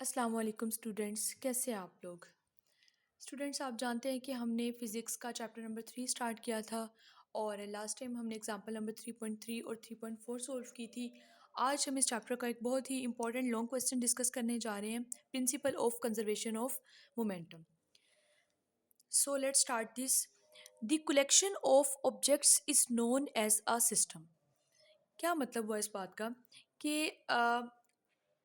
अस्सलाम वालेकुम स्टूडेंट्स, कैसे हैं आप लोग। स्टूडेंट्स, आप जानते हैं कि हमने फ़िज़िक्स का चैप्टर नंबर 3 स्टार्ट किया था और लास्ट टाइम हमने एग्जांपल नंबर 3.3 और 3.4 सॉल्व की थी। आज हम इस चैप्टर का एक बहुत ही इंपॉर्टेंट लॉन्ग क्वेश्चन डिस्कस करने जा रहे हैं, principle of conservation of momentum. So let's start this. The collection of objects is known as a system. क्या मतलब हुआ इस बात का कि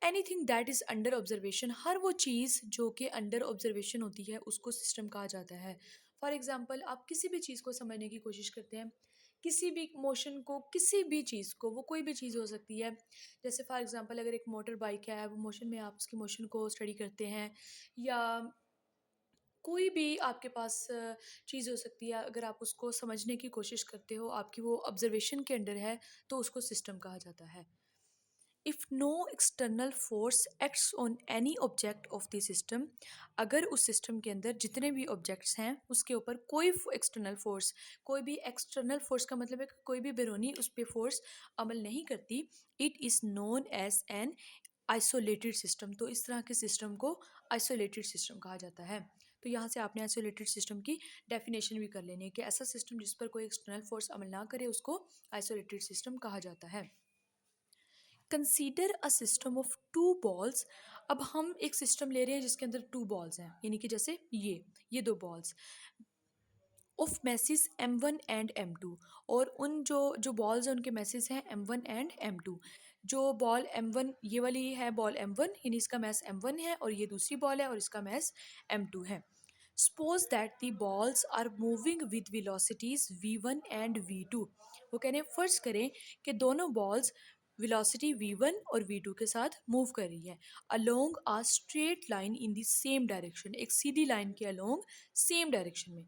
anything that is under observation, हर वो चीज़ जो कि अंडर ऑब्जर्वेशन होती है उसको सिस्टम कहा जाता है। फॉर एग्जांपल, आप किसी भी चीज़ को समझने की कोशिश करते हैं, किसी भी मोशन को, किसी भी चीज़ को, वो कोई भी चीज़ हो सकती है। जैसे फॉर एग्जांपल, अगर एक मोटर बाइक है, वो मोशन में आप उसकी मोशन को स्टडी करते हैं, या कोई भी आपके पास चीज़ हो सकती है, अगर आप उसको समझने की कोशिश करते हो, आपकी वो ऑब्जर्वेशन के अंडर है, तो उसको सिस्टम कहा जाता है। If no external force acts on any object of the system, अगर उस सिस्टम के अंदर जितने भी ऑब्जेक्ट्स हैं उसके ऊपर कोई एक्सटर्नल फोर्स, कोई भी एक्सटर्नल फोर्स का मतलब है कि कोई भी बैरूनी उस पर फोर्स अमल नहीं करती, it is known as an isolated system. तो इस तरह के सिस्टम को आइसोलेटेड सिस्टम कहा जाता है। तो यहाँ से आपने आइसोलेटेड सिस्टम की डेफिनेशन भी कर लेनी है कि ऐसा सिस्टम जिस पर कोई एक्सटर्नल फोर्स अमल ना करे उसको आइसोलेटेड सिस्टम कहा जाता है। Consider a system of two balls. अब हम एक सिस्टम ले रहे हैं जिसके अंदर टू बॉल्स हैं, यानी कि जैसे ये दो balls of message M1 and M2, और उन जो जो बॉल्स हैं उनके मैसेज हैं M1 एंड M2। जो बॉल M1, ये वाली है बॉल M1, यानी इसका मैस M1 है, और ये दूसरी बॉल है और इसका मैस M2 है। Suppose that the balls are moving with velocities V1 and V2। वो कह रहे हैं फर्ज करें कि दोनों बॉल्स वेलोसिटी V1 और V2 के साथ मूव कर रही है along a straight line in the same direction, एक सीधी लाइन के अलोंग सेम डायरेक्शन में।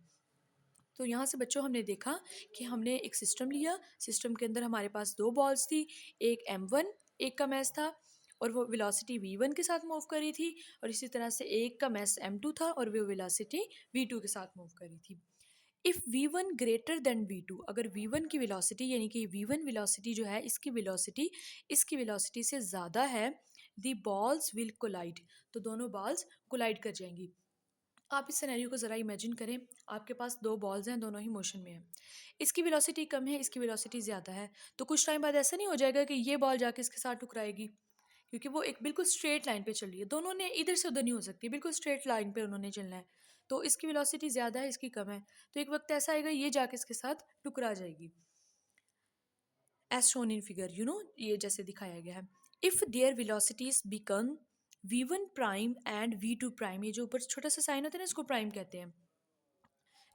तो यहाँ से बच्चों हमने देखा कि हमने एक सिस्टम लिया, सिस्टम के अंदर हमारे पास दो बॉल्स थी, एक M1 एक का मैस था और वो वेलोसिटी V1 के साथ मूव कर रही थी, और इसी तरह से एक का मैस M2 था और वो वेलोसिटी V2 के साथ मूव कर रही थी। If V1 greater than V2, अगर V1 की वेलोसिटी, यानी कि V1 वेलोसिटी जो है इसकी वेलोसिटी से ज़्यादा है, दी बॉल्स विल कोलाइड, तो दोनों बॉल्स कोलाइड कर जाएंगी। आप इस सिनेरियो को ज़रा इमेजिन करें, आपके पास दो बॉल्स हैं, दोनों ही मोशन में हैं, इसकी वेलोसिटी कम है, इसकी वेलोसिटी ज़्यादा है, तो कुछ टाइम बाद ऐसा नहीं हो जाएगा कि ये बॉल जाके इसके साथ टकराएगी, क्योंकि वो एक बिल्कुल स्ट्रेट लाइन पे चल रही है, दोनों ने इधर से उधर नहीं हो सकती, बिल्कुल स्ट्रेट लाइन पे उन्होंने चलना है। तो इसकी वेलोसिटी ज़्यादा है, इसकी कम है, तो एक वक्त ऐसा आएगा ये जाके इसके साथ टकरा जाएगी, एज शोन इन फिगर, ये जैसे दिखाया गया है। If there velocities become V1 prime and V2 prime, ये जो ऊपर छोटा सा साइन होता है ना, इसको प्राइम कहते हैं,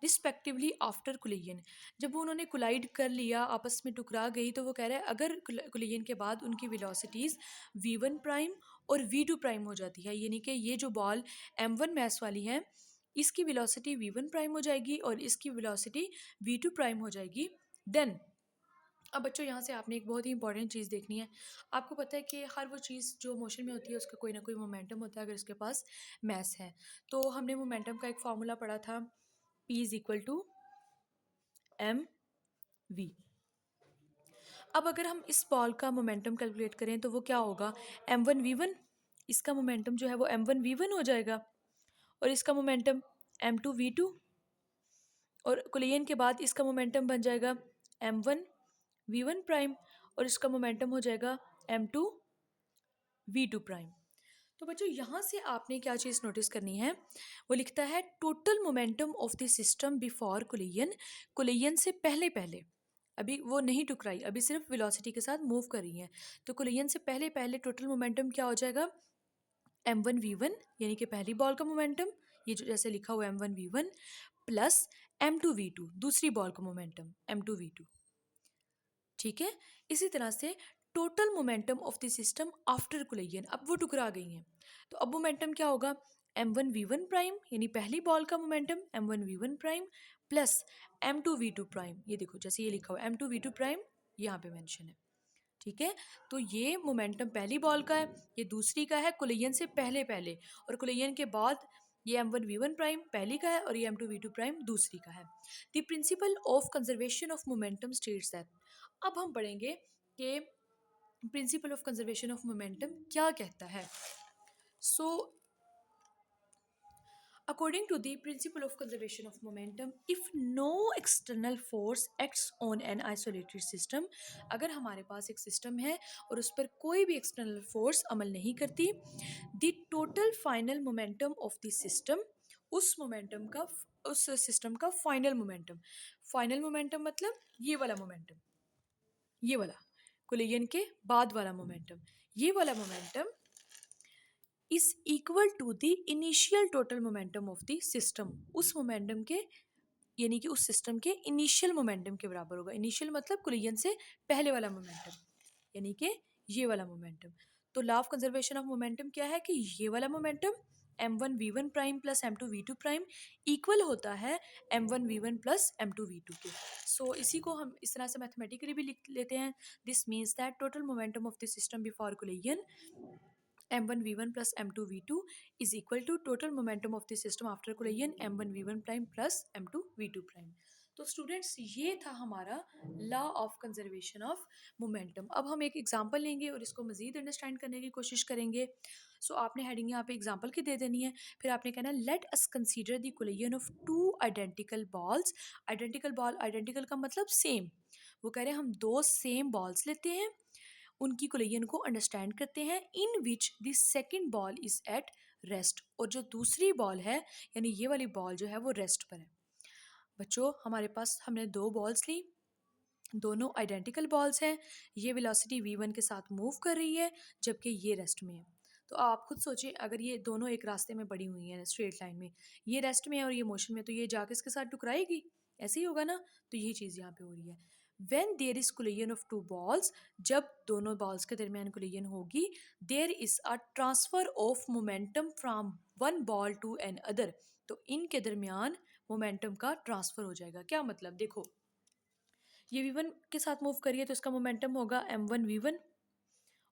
रिस्पेक्टिवली आफ्टर कुलियन, जब वो उन्होंने कुलाइड कर लिया, आपस में टकरा गई, तो वो कह रहा है अगर कुलियन के बाद उनकी वेलोसिटीज़ V1 प्राइम और V2 प्राइम हो जाती है, यानी कि ये जो बॉल M1 मैस वाली है इसकी वेलोसिटी V1 प्राइम हो जाएगी और इसकी वेलोसिटी V2 प्राइम हो जाएगी, देन। अब बच्चों यहाँ से आपने एक बहुत ही इंपॉर्टेंट चीज़ देखनी है। आपको पता है कि हर वो चीज़ जो मोशन में होती है उसका कोई ना कोई मोमेंटम होता है, अगर इसके पास मैस है। तो हमने मोमेंटम का एक फार्मूला पढ़ा था, P is equal to mv। अब अगर हम इस बॉल का मोमेंटम कैलकुलेट करें तो वो क्या होगा, M1v1, इसका मोमेंटम जो है वो M1v1 हो जाएगा, और इसका मोमेंटम M2v2, और कुलियन के बाद इसका मोमेंटम बन जाएगा M1v1 प्राइम, और इसका मोमेंटम हो जाएगा M2v2 प्राइम। तो बच्चों यहाँ से आपने क्या चीज़ नोटिस करनी है, वो लिखता है total momentum of the system before कुलियन, कुलियन से पहले पहले, अभी वो नहीं टकराई, अभी सिर्फ वेलोसिटी के साथ मूव कर रही हैं, तो कुलियन से पहले पहले टोटल मोमेंटम क्या हो जाएगा, M1v1, यानी कि पहली बॉल का मोमेंटम, ये जो जैसे लिखा हुआ M1v1 प्लस M2v2, दूसरी बॉल का मोमेंटम M2v2, ठीक है। इसी तरह से total momentum of the system after कुलियन, अब वो टकरा गई हैं, तो अब मोमेंटम क्या होगा, M1v1 प्राइम, यानी पहली बॉल का momentum M1v1 prime plus M2v2 prime, ये देखो जैसे ये लिखा हुआ M2v2 प्राइम, यहाँ पे मेंशन है, ठीक है। तो ये मोमेंटम पहली बॉल का है, ये दूसरी का है कुलियन से पहले पहले, और कुलियन के बाद ये M1v1 प्राइम पहली का है और ये M2v2 प्राइम दूसरी का है। The principle of conservation of momentum states that, अब हम पढ़ेंगे कि principal of conservation of momentum क्या कहता है। So according to the principle of conservation of momentum, if no external force acts on an isolated system, अगर हमारे पास एक सिस्टम है और उस पर कोई भी एक्सटर्नल फोर्स अमल नहीं करती, the total final momentum of the system, उस मोमेंटम का, उस सिस्टम का फाइनल मोमेंटम मतलब ये वाला मोमेंटम, ये वाला कोलिजन के बाद वाला मोमेंटम, ये वाला momentum is equal to the initial total momentum of the system, उस मोमेंटम के, यानी कि उस सिस्टम के इनिशियल मोमेंटम के बराबर होगा। इनिशियल मतलब कोलिजन से पहले वाला मोमेंटम, यानी कि ये वाला मोमेंटम। तो law of conservation of momentum क्या है कि ये वाला momentum m1v1 prime plus m2v2 prime equal होता है m1v1 प्लस m2v2 के। सो इसी को हम इस तरह से मैथमेटिकली भी लिख लेते हैं। This means that total momentum of the system before collision m1v1 plus m2v2 is equal to total momentum of the system after collision m1v1 prime plus m2v2 prime। तो स्टूडेंट्स ये था हमारा law of conservation of momentum. अब हम एक example लेंगे और इसको मज़ीद अंडरस्टैंड करने की कोशिश करेंगे। सो आपने हेडिंग यहाँ पे एग्जांपल की दे देनी है, फिर आपने कहना है let us consider the collision of two identical balls. Identical ball, identical का मतलब सेम, वो कह रहे हैं हम दो सेम बॉल्स लेते हैं, उनकी कोलिजन को अंडरस्टैंड करते हैं, in which the second ball is at rest, और जो दूसरी बॉल है यानी ये वाली बॉल जो है वो रेस्ट पर है। बच्चों हमारे पास हमने दो बॉल्स ली, दोनों आइडेंटिकल बॉल्स हैं, ये वेलोसिटी v1 के साथ मूव कर रही है जबकि ये रेस्ट में है। तो आप खुद सोचें अगर ये दोनों एक रास्ते में पड़ी हुई हैं स्ट्रेट लाइन में, ये रेस्ट में है और ये मोशन में, तो ये जाके इसके साथ टकराएगी, ऐसे ही होगा ना। तो यही चीज़ यहाँ पे हो रही है। When there is collision of two balls, जब दोनों बॉल्स के दरमियान कोलिजन होगी, there is a transfer of momentum from one ball to another, तो इनके दरमियान मोमेंटम का ट्रांसफर हो जाएगा। क्या मतलब, देखो ये v1 के साथ मूव करिए तो इसका मोमेंटम होगा m1v1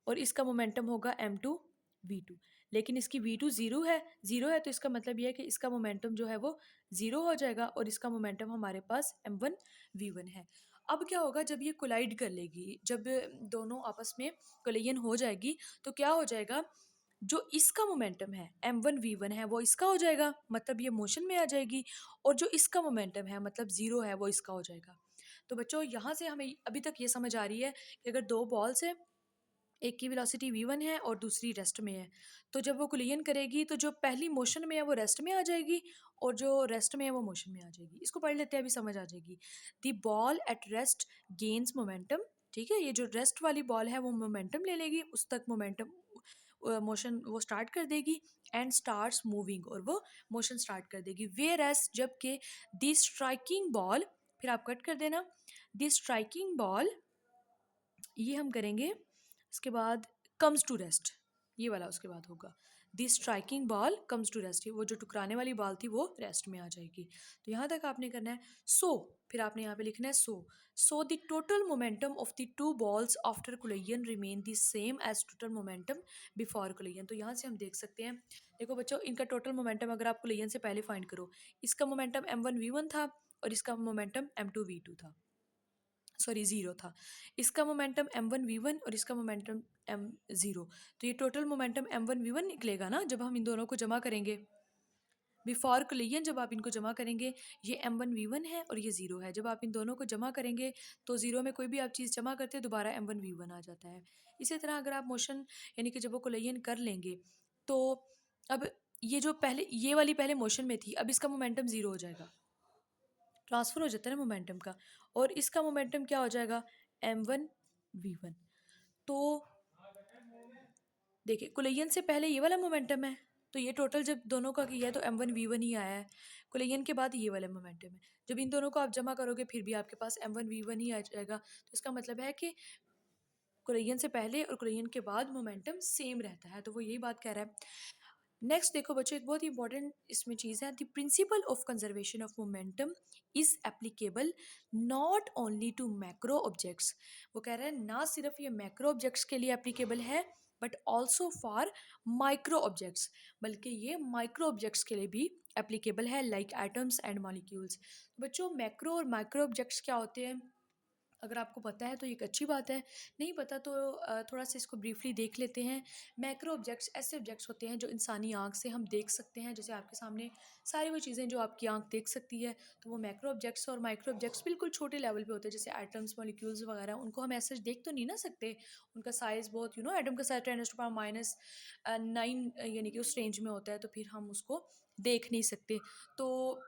और इसका मोमेंटम होगा m2v2, लेकिन इसकी v2 ज़ीरो है तो इसका मतलब ये है कि इसका मोमेंटम जो है वो ज़ीरो हो जाएगा और इसका मोमेंटम हमारे पास m1v1 है। अब क्या होगा जब ये कोलाइड कर लेगी, जब दोनों आपस में कोलिजन हो जाएगी, तो क्या हो जाएगा, जो इसका मोमेंटम है m1v1 है वो इसका हो जाएगा, मतलब ये मोशन में आ जाएगी, और जो इसका मोमेंटम है मतलब ज़ीरो है वो इसका हो जाएगा। तो बच्चों यहाँ से हमें अभी तक ये समझ आ रही है कि अगर दो बॉल्स हैं, एक की वेलोसिटी v1 है और दूसरी रेस्ट में है, तो जब वो कोलिजन करेगी तो जो पहली मोशन में है वो रेस्ट में आ जाएगी और जो रेस्ट में है वो मोशन में आ जाएगी। इसको पढ़ लेते हैं, अभी समझ आ जाएगी। The ball at rest gains momentum, ठीक है, ये जो रेस्ट वाली बॉल है वो मोमेंटम ले लेगी, उस तक मोमेंटम मोशन वो स्टार्ट कर देगी, एंड स्टार्ट्स मूविंग, और वो मोशन स्टार्ट कर देगी। वेयर एस, जबकि द स्ट्राइकिंग बॉल, फिर आप कट कर देना, द स्ट्राइकिंग बॉल, ये हम करेंगे इसके बाद कम्स टू रेस्ट, ये वाला उसके बाद होगा, the striking ball comes to rest, वो जो टुकराने वाली बॉल थी वो रेस्ट में आ जाएगी। तो यहाँ तक आपने करना है। सो फिर आपने यहाँ पे लिखना है so the total momentum of the two balls after collision remain the same as total momentum before collision. तो यहाँ से हम देख सकते हैं, देखो बच्चों इनका टोटल मोमेंटम अगर आप कोलिजन से पहले फाइंड करो, इसका मोमेंटम m1v1 था और इसका मोमेंटम m2v2 था, सॉरी ज़ीरो था। इसका मोमेंटम m1v1 और इसका मोमेंटम m0, तो ये टोटल मोमेंटम m1v1 निकलेगा ना जब हम इन दोनों को जमा करेंगे बिफोर कोलिजन। जब आप इनको जमा करेंगे, ये m1v1 है और ये ज़ीरो है, जब आप इन दोनों को जमा करेंगे तो ज़ीरो में कोई भी आप चीज़ जमा करते हैं दोबारा m1v1 आ जाता है। इसी तरह अगर आप मोशन यानी कि जब वो कोलिजन कर लेंगे, तो अब ये जो पहले ये वाली पहले मोशन में थी, अब इसका मोमेंटम ज़ीरो हो जाएगा, ट्रांसफ़र हो जाता है ना मोमेंटम का, और इसका मोमेंटम क्या हो जाएगा m1v1। तो देखिए कोलिजन से पहले ये वाला मोमेंटम है, तो ये टोटल जब दोनों का किया है तो m1v1 ही आया है। कोलिजन के बाद ये वाला मोमेंटम है, जब इन दोनों को आप जमा करोगे फिर भी आपके पास m1v1 ही आ जाएगा। तो इसका मतलब है कि कोलिजन से पहले और कोलिजन के बाद मोमेंटम सेम रहता है, तो वो यही बात कह रहा है। नेक्स्ट देखो बच्चों, एक बहुत ही इंपॉर्टेंट इसमें चीज़ है, the principle of conservation of momentum is applicable not only to macro objects. वो कह रहे हैं ना सिर्फ ये मैक्रो ऑब्जेक्ट्स के लिए एप्लीकेबल है but also for micro objects, बल्कि ये माइक्रो ऑब्जेक्ट्स के लिए भी एप्लीकेबल है, लाइक एटम्स एंड मॉलिक्यूल्स। बच्चों मैक्रो और माइक्रो ऑब्जेक्ट्स क्या होते हैं, अगर आपको पता है तो ये एक अच्छी बात है, नहीं पता तो थोड़ा सा इसको ब्रीफली देख लेते हैं। मैक्रो ऑब्जेक्ट्स ऐसे ऑब्जेक्ट्स होते हैं जो इंसानी आँख से हम देख सकते हैं, जैसे आपके सामने सारी वो चीज़ें जो आपकी आँख देख सकती है, तो वो मैक्रो ऑब्जेक्ट्स। और माइक्रो ऑब्जेक्ट्स बिल्कुल छोटे लेवल पे होते हैं, जैसे एटम्स, मॉलिक्यूल्स वगैरह, उनको हम ऐसे देख तो नहीं ना सकते। उनका साइज़ बहुत एटम का साइज़ 10⁻⁹ यानी कि उस रेंज में होता है, तो फिर हम उसको देख नहीं सकते। तो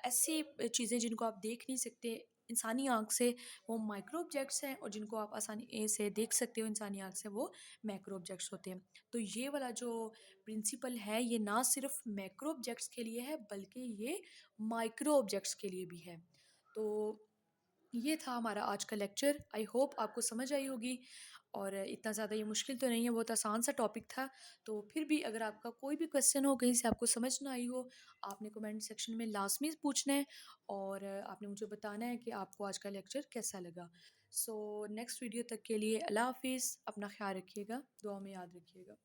ऐसी चीज़ें जिनको आप देख नहीं सकते इंसानी आँख से, वो माइक्रो ऑब्जेक्ट्स हैं, और जिनको आप आसानी से देख सकते हो इंसानी आँख से, वो मैक्रो ऑब्जेक्ट्स होते हैं। तो ये वाला जो प्रिंसिपल है, ये ना सिर्फ मैक्रो ऑब्जेक्ट्स के लिए है, बल्कि ये माइक्रो ऑब्जेक्ट्स के लिए भी है। तो ये था हमारा आज का लेक्चर। आई होप आपको समझ आई होगी, और इतना ज़्यादा ये मुश्किल तो नहीं है, बहुत आसान सा टॉपिक था। तो फिर भी अगर आपका कोई भी क्वेश्चन हो, कहीं से आपको समझ ना आई हो, आपने कमेंट सेक्शन में लाजमी पूछना है, और आपने मुझे बताना है कि आपको आज का लेक्चर कैसा लगा। सो नेक्स्ट वीडियो तक के लिए अल्लाह हाफिज़, अपना ख्याल रखिएगा, दुआ में याद रखिएगा।